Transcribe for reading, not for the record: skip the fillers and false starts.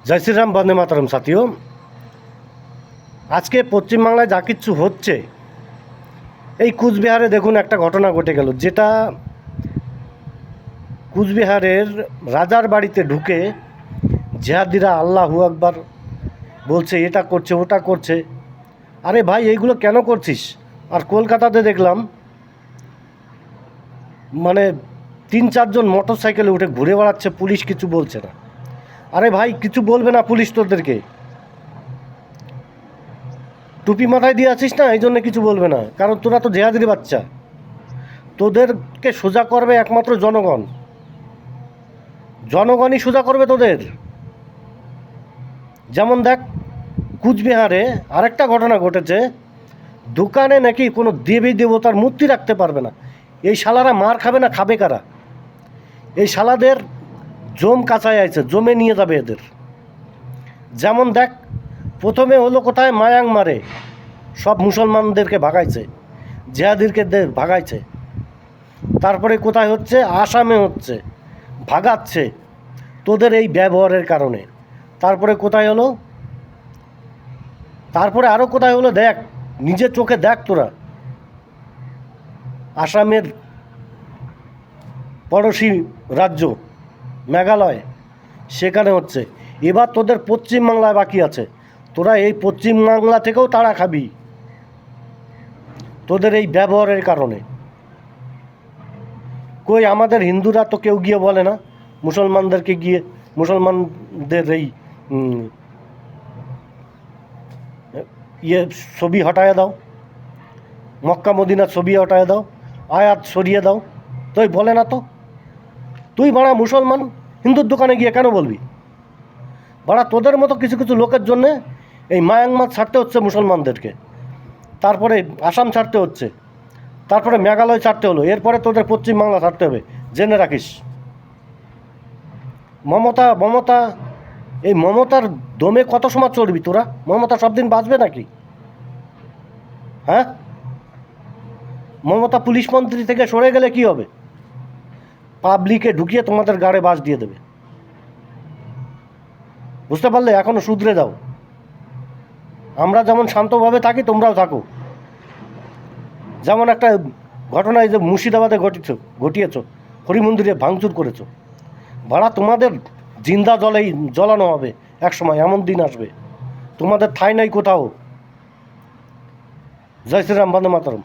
জয় শ্রীরাম, বন্দে মাতরম। সাথীও, আজকে পশ্চিমবাংলায় যা কিচ্ছু হচ্ছে, এই কুচবিহারে দেখুন একটা ঘটনা ঘটে গেল, যেটা কুচবিহারের রাজার বাড়িতে ঢুকে জিহাদিরা আল্লাহু আকবার বলছে, এটা করছে ওটা করছে। আরে ভাই, এইগুলো কেন করছিস? আর কলকাতাতে দেখলাম মানে 3-4 জন মোটর সাইকেলে উঠে ঘুরে বেড়াচ্ছে, পুলিশ কিছু বলছে না। আরে ভাই, কিছু বলবে না পুলিশ তোদেরকে? টুপি মাথায় দিয়ে আছিস না, এই জন্য কিছু বলবে না, কারণ তোরা তো জেহাদির বাচ্চা। তোদেরকে সোজা করবে একমাত্র জনগণ। জনগণই সোজা করবে তোদের। যেমন দেখ, কুচবিহারে আরেকটা ঘটনা ঘটেছে, দোকানে নাকি কোনো দেবী দেবতার মূর্তি রাখতে পারবে না। এই শালারা মার খাবে না, খাবে কারা? এই শালাদের জম কাঁচায় আছে, জমে নিয়ে যাবে এদের। যেমন দেখ, প্রথমে হলো কোথায়, মায়ানমারে সব মুসলমানদেরকে ভাগাইছে, জিহাদিরকে ভাগাইছে। তারপরে কোথায় হচ্ছে, আসামে হচ্ছে, ভাগাচ্ছে তোদের এই ব্যবহারের কারণে। তারপরে কোথায় হলো, তারপরে আরও কোথায় হলো, দেখ নিজের চোখে দেখ তোরা। আসামের পড়োশি রাজ্য মেঘালয়, সেখানে হচ্ছে। এবার তোদের পশ্চিমবাংলায় বাকি আছে। তোরা এই পশ্চিমবাংলা থেকেও তাড়া খাবি তোদের এই ব্যবহারের কারণে। কই আমাদের হিন্দুরা তো কেউ গিয়ে বলে না মুসলমানদেরকে, গিয়ে মুসলমানদের এই ছবি হটায় দাও, মক্কা মদিনার ছবি হটায় দাও, আয়াত সরিয়ে দাও, তুই বলে না তো। তুই বাড়া মুসলমান, হিন্দুর দোকানে গিয়ে কেন বলবি? বাড়া তোদের মতো কিছু কিছু লোকের জন্যে এই মায়ানমার ছাড়তে হচ্ছে মুসলমানদেরকে, তারপরে আসাম ছাড়তে হচ্ছে, তারপরে মেঘালয় ছাড়তে হলো, এরপরে তোদের পশ্চিমবাংলা ছাড়তে হবে, জেনে রাখিস। মমতা এই মমতার দমে কত সময় চড়বি তোরা? মমতা সব দিন বাঁচবে নাকি? হ্যাঁ, মমতা পুলিশ মন্ত্রী থেকে সরে গেলে কি হবে? পাবলিকে ঢুকিয়ে তোমাদের গাড়ে বাস দিয়ে দেবে। বুঝতে পারলে? এখনো শুধরে যাও। আমরা যেমন শান্তভাবে থাকি, তোমরাও থাকো। যেমন একটা ঘটনা এই যে মুর্শিদাবাদে ঘটিয়েছ, হরি মন্দিরে ভাঙচুর করেছো। ভাড়া তোমাদের জিন্দা জলেই জ্বলানো হবে এক সময়, এমন দিন আসবে তোমাদের ঠাঁই নাই কোথাও। জয় শ্রীরাম, বন্দে মাতরম।